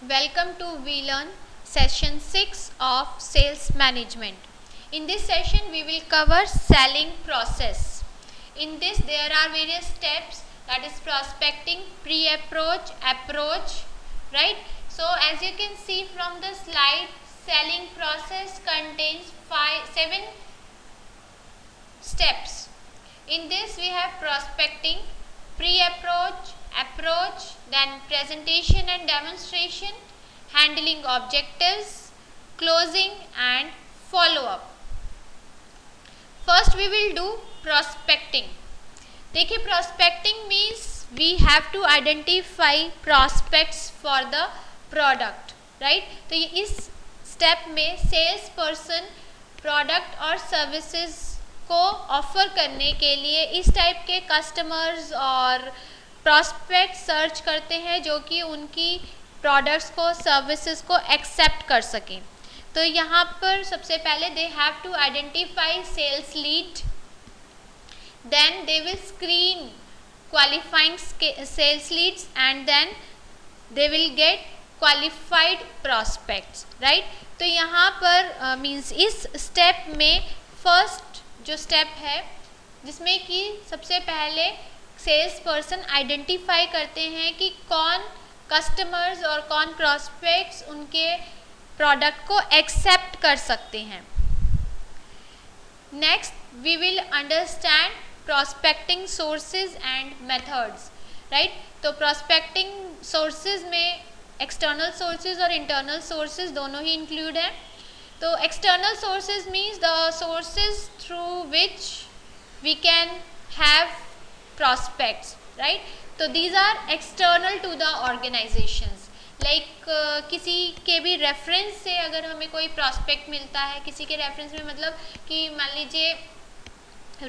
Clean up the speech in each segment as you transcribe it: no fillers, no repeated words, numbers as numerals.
Welcome to VLearn session 6 of sales management. In this session we will cover selling process. In this there are various steps, that is prospecting, pre-approach, approach, right? So as you can see from the slide, selling process contains 7 steps. In this we have prospecting, pre-approach, approach, then presentation and demonstration, handling objectives, closing and follow-up. First we will do prospecting. देखिए prospecting means we have to identify prospects for the product, right? तो ये इस step में sales person product और services को offer करने के लिए इस टाइप के कस्टमर्स और प्रॉस्पेक्ट सर्च करते हैं जो कि उनकी प्रोडक्ट्स को सर्विसेज को एक्सेप्ट कर सकें. तो यहाँ पर सबसे पहले they have to identify sales lead, then they will screen qualifying sales leads and then they will get qualified prospects, right. तो यहाँ पर मीन्स इस स्टेप में फर्स्ट जो स्टेप है जिसमें कि सबसे पहले सेल्स पर्सन आइडेंटिफाई करते हैं कि कौन कस्टमर्स और कौन प्रॉस्पेक्ट्स उनके प्रोडक्ट को एक्सेप्ट कर सकते हैं. Next we will understand prospecting sources and methods, right. तो प्रॉस्पेक्टिंग सोर्सेज में एक्सटर्नल सोर्सेज और इंटरनल सोर्सेज दोनों ही इंक्लूड हैं. तो external sources means the sources through which we can have prospects, right? तो these are external to the organizations. Like किसी के भी रेफरेंस से अगर हमें कोई prospect मिलता है, किसी के रेफरेंस में मतलब कि मान लीजिए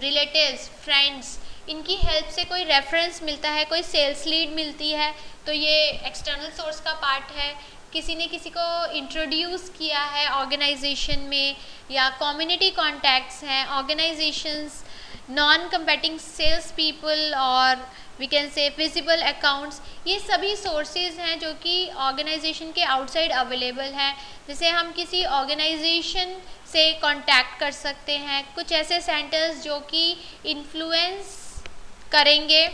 रिलेटिव्स, फ्रेंड्स, इनकी हेल्प से कोई रेफरेंस मिलता है, कोई सेल्स लीड मिलती है, तो ये एक्सटर्नल सोर्स का पार्ट है. किसी ने किसी को इंट्रोड्यूस किया है ऑर्गेनाइजेशन में, या कम्युनिटी कॉन्टैक्ट्स हैं, organizations, non competing sales people और we can say visible accounts, ये सभी सोर्सेज हैं जो कि ऑर्गेनाइजेशन के आउटसाइड अवेलेबल हैं. जैसे हम किसी ऑर्गेनाइजेशन से कांटेक्ट कर सकते हैं, कुछ ऐसे सेंटर्स जो कि इन्फ्लुएंस करेंगे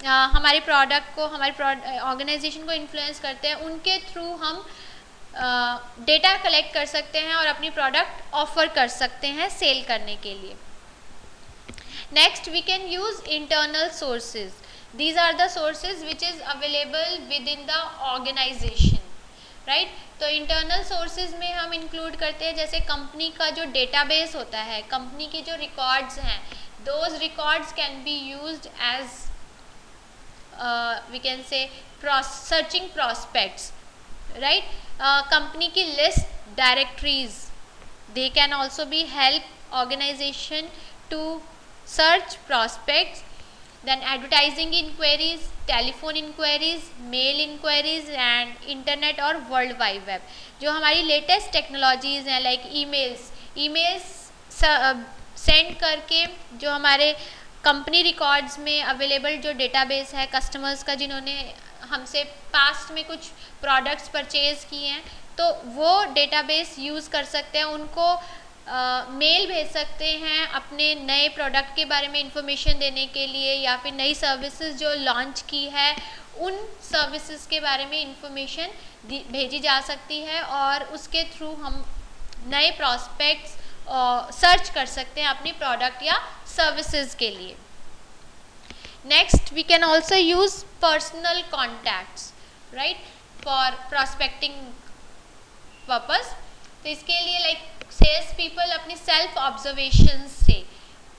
हमारे प्रोडक्ट को, हमारे ऑर्गेनाइजेशन को इन्फ्लुएंस करते हैं, उनके थ्रू हम डेटा कलेक्ट कर सकते हैं और अपनी प्रोडक्ट ऑफर कर सकते हैं सेल करने के लिए. Next we can use internal sources. These are the sources which is available within the organization, right? तो internal sources में हम include करते हैं जैसे कंपनी का जो database होता है, कंपनी के जो records हैं, those records can be used as we can say searching prospects, right? Company की list, directories, they can also be help organization to search prospects. Then advertising inquiries, telephone inquiries, mail inquiries and internet और world wide web. जो हमारी latest technologies हैं like emails send करके जो हमारे company records में available जो database है कस्टमर्स का जिन्होंने हमसे पास्ट में कुछ प्रोडक्ट्स परचेज किए हैं, तो वो डेटाबेस यूज़ कर सकते हैं, उनको मेल भेज सकते हैं अपने नए प्रोडक्ट के बारे में इंफॉर्मेशन देने के लिए, या फिर नई सर्विसेज जो लॉन्च की है उन सर्विसेज के बारे में इंफॉर्मेशन भेजी जा सकती है और उसके थ्रू हम नए प्रॉस्पेक्ट्स सर्च कर सकते हैं अपनी प्रोडक्ट या सर्विसेज के लिए. Next we can also use personal contacts, right, for prospecting purpose. तो इसके लिए लाइक सेल्स पीपल अपनी सेल्फ ऑब्जर्वेशन से,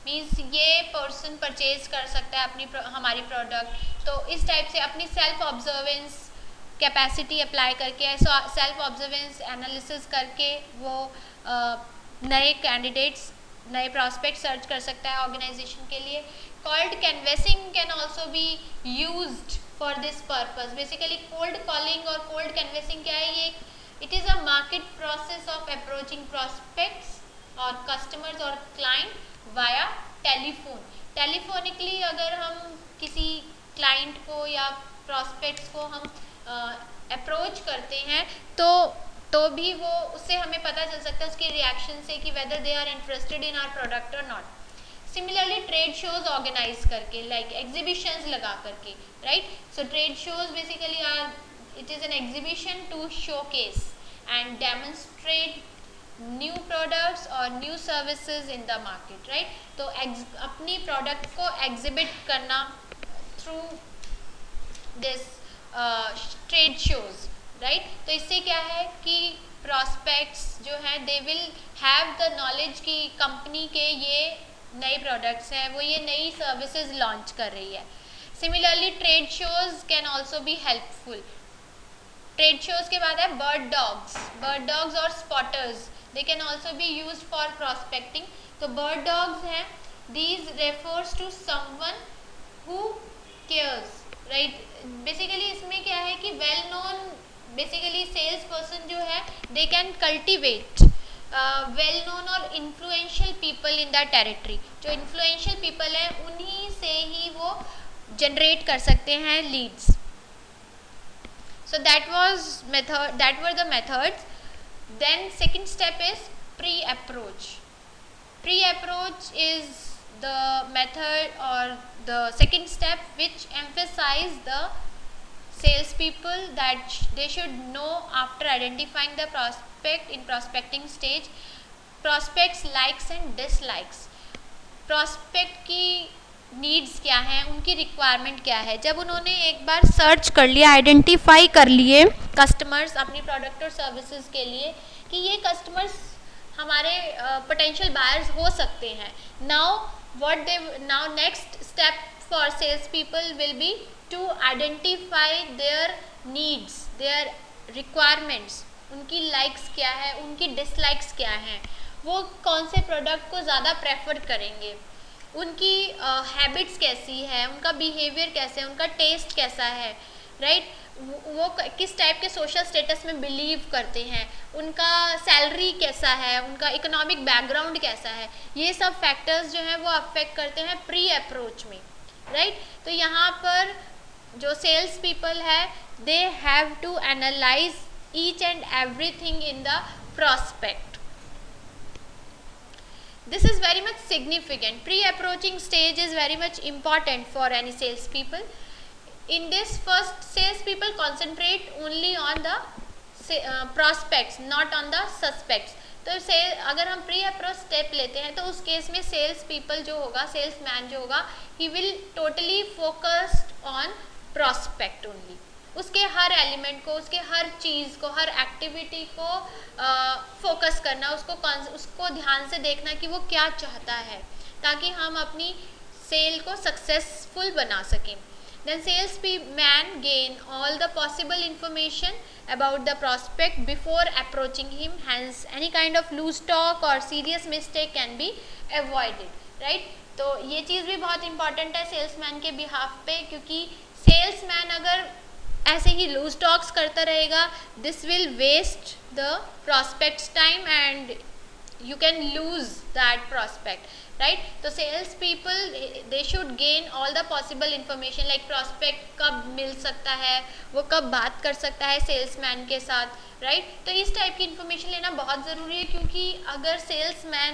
मीन्स ये पर्सन परचेज कर सकता है अपनी हमारी प्रोडक्ट, तो इस टाइप से अपनी सेल्फ ऑब्जर्वेंस कैपेसिटी अप्लाई करके, सेल्फ ऑब्जर्वेंस एनालिसिस करके वो नए कैंडिडेट्स, नए प्रॉस्पेक्ट सर्च कर सकता है ऑर्गेनाइजेशन के लिए. Called canvassing can also be used for this purpose. Basically cold calling और कोल्ड कैनवेसिंग क्या है, ये it is a market process of approaching prospects or customers or client via telephone. Telephonically अगर हम किसी क्लाइंट को या प्रॉस्पेक्ट्स को हम अप्रोच करते हैं तो भी वो उससे हमें पता चल सकता है उसके रिएक्शन से कि whether they are interested in our product और नॉट. सिमिलरली ट्रेड शोज ऑर्गेनाइज करके, लाइक एग्जीबिशंस लगा करके, right. So trade shows basically are, it is an exhibition to showcase and demonstrate new products और new services in the market, right. तो अपनी product को exhibit करना through this trade shows, right. तो इससे क्या है कि प्रॉस्पेक्ट्स जो है they will have the knowledge कि कंपनी के ये नए प्रोडक्ट्स हैं, वो ये नई सर्विसेज लॉन्च कर रही है. Similarly trade shows can also be helpful. Trade shows के बाद है बर्ड डॉग्स और spotters, they can also be use for prospecting. तो बर्ड डॉग्स हैं, these refers to someone who cares, right. Basically इसमें क्या है कि well known basically sales person जो है they can cultivate well known और influential people in the territory. जो इन्फ्लुएंशियल पीपल हैं उन्हीं से ही वो जनरेट कर सकते हैं Leeds. So that were the methods. Then second step is pre-approach. Pre-approach is the method or the second step which emphasize the salespeople that they should know after identifying the prospect in prospecting stage, prospects likes and dislikes. prospect की needs क्या हैं, उनकी requirement क्या है. जब उन्होंने एक बार search कर लिया, आइडेंटिफाई कर लिए कस्टमर्स अपनी प्रोडक्ट और सर्विसेज के लिए कि ये कस्टमर्स हमारे पोटेंशियल बायर्स हो सकते हैं. Now next step for sales people will be to identify their needs, their requirements. उनकी लाइक्स क्या है, उनकी डिसलाइक्स क्या हैं, वो कौन से प्रोडक्ट को ज़्यादा प्रेफर करेंगे, उनकी हैबिट्स कैसी है, उनका बिहेवियर कैसे है, उनका टेस्ट कैसा है, राइट. वो किस टाइप के सोशल स्टेटस में बिलीव करते हैं, उनका सैलरी कैसा है, उनका इकोनॉमिक बैकग्राउंड कैसा है. ये सब फैक्टर्स जो हैं वो अफेक्ट करते हैं प्री अप्रोच में, राइट. तो यहाँ पर जो सेल्स पीपल है they have to analyse each and everything in the prospect. This is very much significant. Pre-approaching stage is very much important for any salespeople. In this, first salespeople concentrate only on the prospects, not on the suspects. तो अगर हम pre approach step लेते हैं तो उस case में sales people जो होगा, सेल्स मैन जो होगा, he will totally focused on prospect only. उसके हर एलिमेंट को, उसके हर चीज़ को, हर एक्टिविटी को फोकस करना, उसको ध्यान से देखना कि वो क्या चाहता है, ताकि हम अपनी सेल को सक्सेसफुल बना सकें. Then salesman gain all the possible information about the prospect before approaching him. Hence, any kind of loose talk or serious mistake can be avoided, right? तो ये चीज़ भी बहुत इम्पॉर्टेंट है सेल्समैन के बिहाफ पे, क्योंकि सेल्समैन अगर ऐसे ही लूज टॉक्स करता रहेगा, this will waste the prospects time and you can lose that prospect, right. तो sales people they should gain all the possible information, like prospect कब मिल सकता है, वो कब बात कर सकता है सेल्समैन के साथ, राइट. तो इस टाइप की इंफॉर्मेशन लेना बहुत ज़रूरी है, क्योंकि अगर सेल्समैन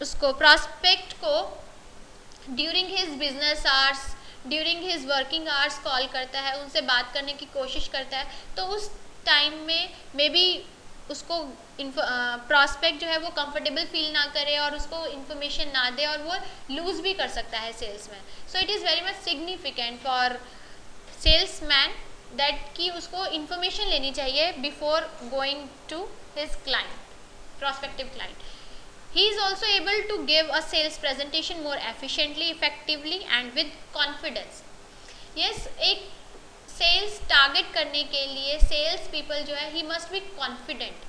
उसको प्रॉस्पेक्ट को during his business hours, during his working hours call करता है, उनसे बात करने की कोशिश करता है, तो उस टाइम में मे बी उसको प्रॉस्पेक्ट जो है वो कंफर्टेबल फील ना करे और उसको इन्फॉर्मेशन ना दे और वो लूज भी कर सकता है salesman. So it is very much significant for salesman that कि उसको इन्फॉर्मेशन लेनी चाहिए before going to his client, prospective client. He is also able to give a sales presentation more efficiently, effectively and with confidence. Yes, एक sales target करने के लिए sales people जो है he must be confident,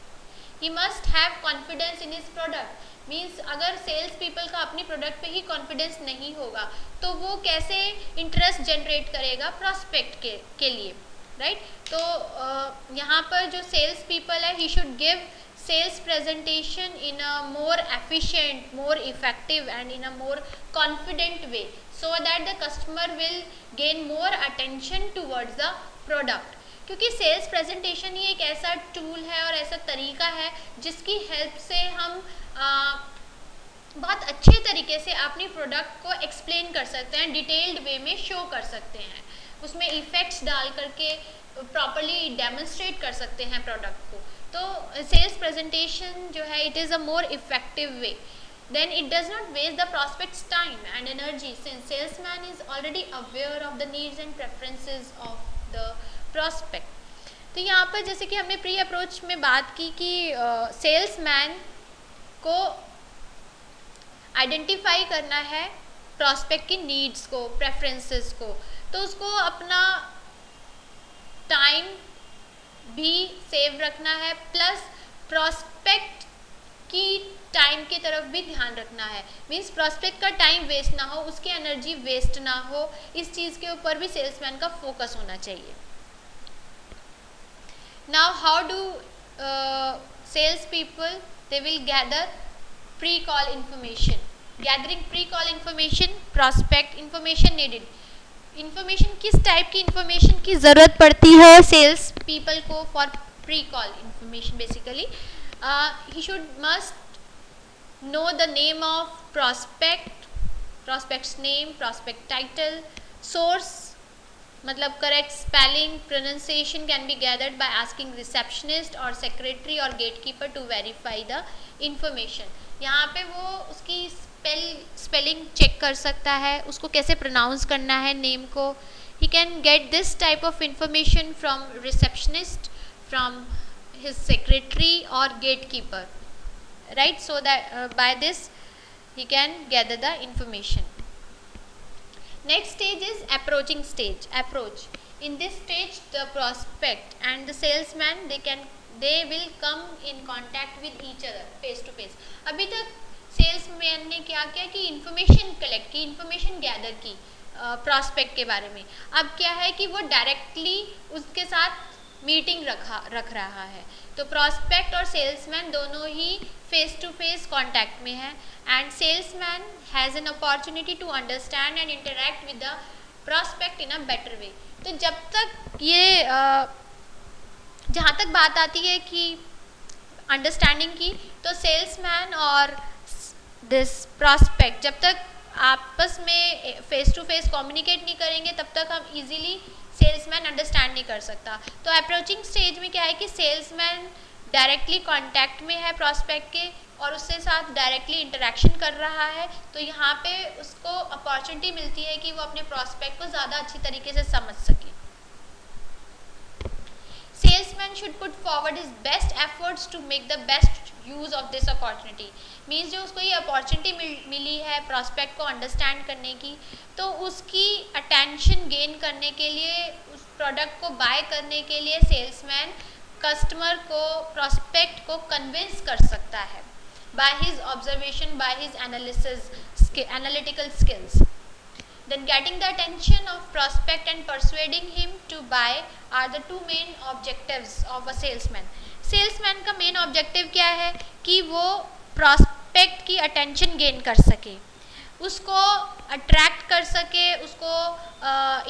he must have confidence in his product. Means अगर sales people का अपनी product पे ही कॉन्फिडेंस नहीं होगा तो वो कैसे इंटरेस्ट जनरेट करेगा प्रॉस्पेक्ट के लिए, राइट. तो यहाँ पर जो सेल्स पीपल है he should give sales presentation in a more efficient, more effective and in a more confident way, so that the customer will gain more attention towards the product. क्योंकि sales presentation ही एक ऐसा tool है और ऐसा तरीका है जिसकी help से हम बहुत अच्छे तरीके से अपनी प्रोडक्ट को एक्सप्लेन कर सकते हैं, डिटेल्ड वे में शो कर सकते हैं, उसमें इफ़ेक्ट्स डाल करके प्रॉपरली डेमोन्स्ट्रेट कर सकते हैं प्रोडक्ट को। तो सेल्स प्रेजेंटेशन जो है it is a more effective way. Then it does not waste the prospect's time and energy since salesman is already aware of the needs and preferences of the prospect। तो यहाँ पर जैसे कि हमने pre approach में बात की कि सेल्समैन को आइडेंटिफाई करना है प्रॉस्पेक्ट की नीड्स को, प्रेफरेंसेस को, तो उसको अपना टाइम भी सेव रखना है प्लस प्रॉस्पेक्ट की टाइम की तरफ भी ध्यान रखना है। मीन्स प्रॉस्पेक्ट का टाइम वेस्ट ना हो, उसकी एनर्जी वेस्ट ना हो, इस चीज़ के ऊपर भी सेल्समैन का फोकस होना चाहिए। Now how do sales people they will gather pre call information. Gathering pre call information, prospect information needed. Information किस टाइप की इंफॉर्मेशन की ज़रूरत पड़ती है सेल्स पीपल को for pre call information? Basically he must know the name of prospect, prospect's name, prospect title, source मतलब correct spelling, pronunciation can be gathered by asking receptionist or secretary or gatekeeper to verify the information। यहाँ पे वो उसकी spelling check कर सकता है, उसको कैसे प्रोनाउंस करना है नेम को। he can get this type of information from receptionist, from his secretary or gatekeeper, right? So that by this he can gather the information। Next stage is approaching stage, approach। In this stage the prospect and the salesman they will come in contact with each other face to face। अभी तक salesman ने क्या किया कि information collect की, information gather की prospect के बारे में। अब क्या है कि वो डायरेक्टली उसके साथ मीटिंग रख रहा है, तो प्रॉस्पेक्ट और सेल्समैन दोनों ही फेस टू फेस कांटेक्ट में है and salesman has an opportunity to understand and interact with the prospect in a better way. तो जब तक ये जहाँ तक बात आती है कि अंडरस्टैंडिंग की, तो सेल्समैन और दिस प्रॉस्पेक्ट जब तक आपस में फेस टू फेस कम्युनिकेट नहीं करेंगे तब तक हम इजीली सेल्समैन अंडरस्टैंड नहीं कर सकता। तो अप्रोचिंग स्टेज में क्या है कि सेल्समैन डायरेक्टली कांटेक्ट में है प्रॉस्पेक्ट के और उससे साथ डायरेक्टली इंटरेक्शन कर रहा है, तो यहाँ पे उसको अपॉर्चुनिटी मिलती है कि वो अपने प्रॉस्पेक्ट को ज़्यादा अच्छी तरीके से समझ सके। Salesman should put forward his best efforts to make the best use of this opportunity. Means जो उसको ये अपॉर्चुनिटी मिली है प्रॉस्पेक्ट को अंडरस्टैंड करने की, तो उसकी अटेंशन गेन करने के लिए, उस प्रोडक्ट को बाय करने के लिए सेल्समैन कस्टमर को, प्रॉस्पेक्ट को कन्विंस कर सकता है by his observation, by his analytical skills. Then getting the attention of prospect and persuading him to buy are the two main objectives of a salesman। Salesman का main objective क्या है कि वो prospect की attention gain कर सके, उसको attract कर सके, उसको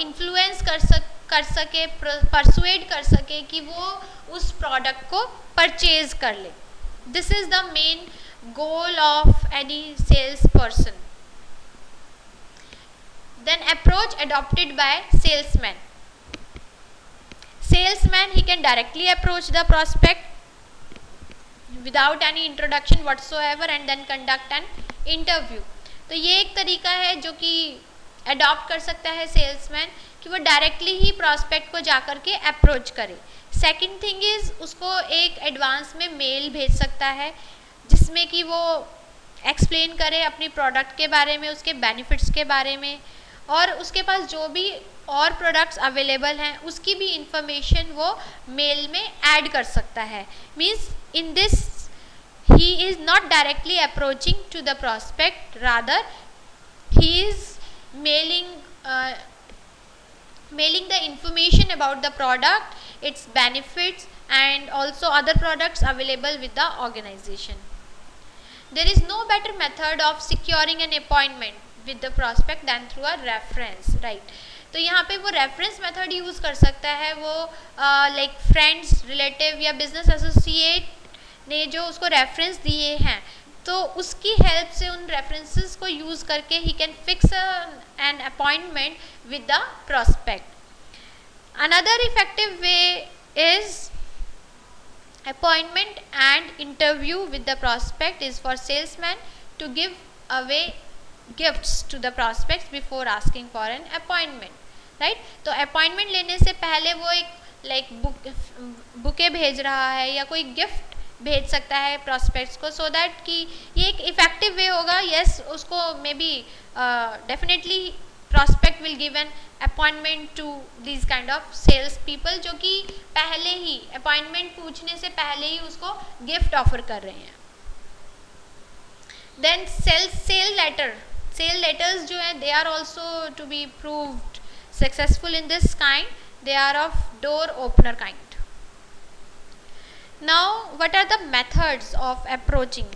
इन्फ्लुएंस कर सके, परसुएड कर सके कि वो उस प्रोडक्ट को परचेज कर ले। This is the main goal of any sales person. Then approach adopted by salesman। Salesman he can directly approach the prospect without any introduction whatsoever and then conduct an interview। तो ये एक तरीका है जो कि adopt कर सकता है सेल्समैन कि वो डायरेक्टली ही प्रॉस्पेक्ट को जाकर के अप्रोच करे। सेकंड थिंग इज़ उसको एक एडवांस में मेल भेज सकता है जिसमें कि वो एक्सप्लेन करे अपनी प्रोडक्ट के बारे में, उसके बेनिफिट्स के बारे में, और उसके पास जो भी और प्रोडक्ट्स अवेलेबल हैं उसकी भी इंफॉर्मेशन वो मेल में ऐड कर सकता है। Means in this he is not directly approaching to the prospect, rather he is mailing the information about the product, its benefits and also other products available with the organization। There is no better method of securing an appointment with the prospect than through a reference, right? तो यहाँ पे वो reference method use कर सकता है, वो like friends, relative या business associate ने जो उसको रेफरेंस दिए हैं, तो उसकी हेल्प से उन रेफरेंसेस को यूज़ करके he can fix an appointment with the prospect. Another effective way is appointment and interview with the prospect is for salesman to give away gifts to the prospects before asking for an appointment, right? तो appointment लेने से पहले वो एक like bouquet भेज रहा है या कोई गिफ्ट भेज सकता है प्रॉस्पेक्ट्स को, सो दैट कि ये एक इफेक्टिव वे होगा. यस, उसको may be definitely prospect will give an appointment to these kind of sales people जो कि पहले ही अपॉइंटमेंट पूछने से पहले ही उसको गिफ्ट ऑफर कर रहे हैं. देन सेल लेटर्स जो है, they are also to be proved successful in this kind. They are of door opener kind. Now what are the methods of approaching?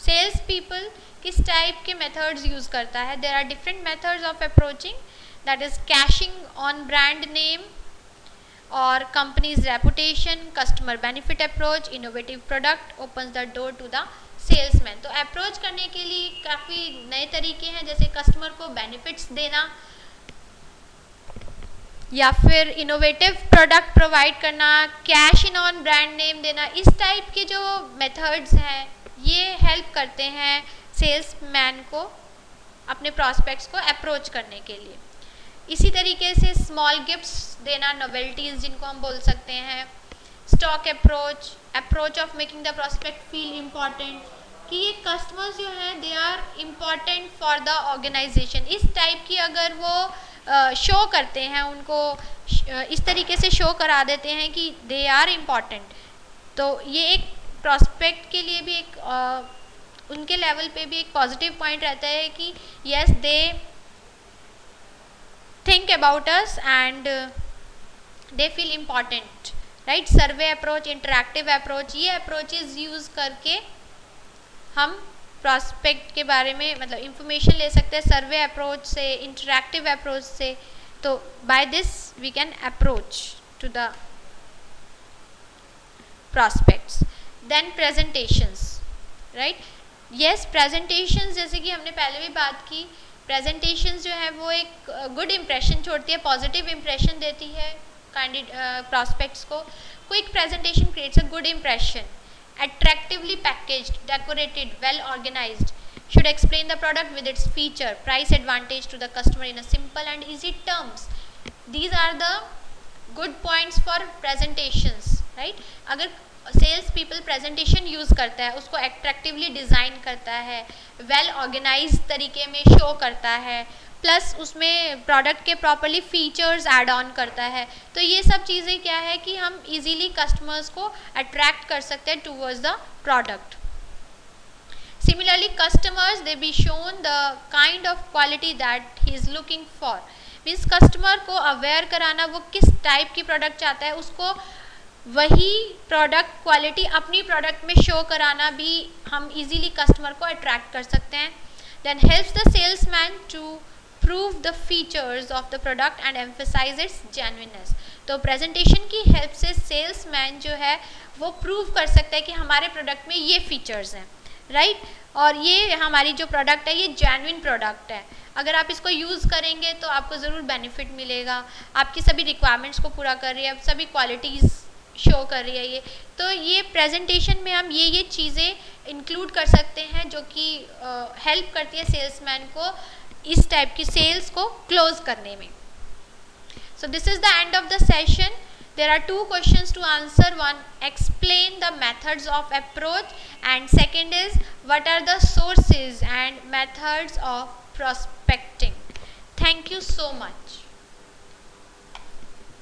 Sales people किस टाइप के methods use करता है? There are different methods of approaching, that is cashing on brand name और company's reputation, customer benefit approach, innovative product opens the door to the salesman. तो approach करने के लिए काफ़ी नए तरीके हैं, जैसे कस्टमर को बेनिफिट्स देना या फिर इनोवेटिव प्रोडक्ट प्रोवाइड करना, cash in on brand name देना. इस टाइप के जो मेथड्स हैं ये हेल्प करते हैं सेल्समैन को अपने प्रॉस्पेक्ट्स को अप्रोच करने के लिए. इसी तरीके से स्मॉल गिफ्ट्स देना, नोवेल्टीज़ जिनको हम बोल सकते हैं. Stock approach of making the prospect feel important, कि ये कस्टमर्स जो हैं they are important for the organisation. इस टाइप की अगर वो शो करते हैं, उनको इस तरीके से शो करा देते हैं कि दे आर इम्पॉर्टेंट, तो ये एक प्रॉस्पेक्ट के लिए भी एक उनके लेवल पे भी एक पॉजिटिव पॉइंट रहता है कि yes, they think about us and they feel important, right? Survey approach, interactive approach, ये अप्रोचेज यूज़ करके हम प्रॉस्पेक्ट के बारे में मतलब इंफॉर्मेशन ले सकते हैं सर्वे अप्रोच से, इंटरैक्टिव अप्रोच से. तो by this we can approach to the prospects. Then presentations, right? Yes, presentations जैसे कि हमने पहले भी बात की, प्रेजेंटेशंस जो है वो एक गुड इम्प्रेशन छोड़ती है, पॉजिटिव इम्प्रेशन देती है प्रॉस्पेक्ट्स को. Quick presentation creates a good impression. Attractively packaged, decorated, well organized, should explain the product with its feature, price advantage to the customer in a simple and easy terms. These are the good points for presentations, right? अगर sales people presentation use करता है, उसको एट्रैक्टिवली design करता है, well organise तरीके में show करता है, प्लस उसमें प्रोडक्ट के प्रॉपरली फीचर्स ऐड ऑन करता है, तो ये सब चीज़ें क्या है कि हम इजीली कस्टमर्स को अट्रैक्ट कर सकते हैं towards the product. Similarly customers they be shown the kind of quality that he is looking for. Means customer को अवेयर कराना, वो किस टाइप की प्रोडक्ट चाहता है, उसको वही प्रोडक्ट क्वालिटी अपनी प्रोडक्ट में शो कराना भी हम इजीली कस्टमर को अट्रैक्ट कर सकते हैं. Then helps the salesman to prove the features of the product and emphasize its genuineness. तो प्रेजेंटेशन की हेल्प से सेल्समैन जो है वो प्रूव कर सकता है कि हमारे प्रोडक्ट में ये फीचर्स हैं, राइट? और ये हमारी जो प्रोडक्ट है ये जेन्युइन प्रोडक्ट है, अगर आप इसको यूज़ करेंगे तो आपको ज़रूर बेनिफिट मिलेगा, आपकी सभी रिक्वायरमेंट्स को पूरा कर रही है, सभी क्वालिटीज़ शो कर रही है ये. तो ये प्रेजेंटेशन में हम ये चीज़ें इंक्लूड कर सकते हैं जो कि हेल्प करती है सेल्समैन को इस टाइप की सेल्स को क्लोज करने में. So this is the end of the session. There are 2 questions to answer. One, explain the methods of approach, and second is what are the sources and methods of prospecting. Thank you so much.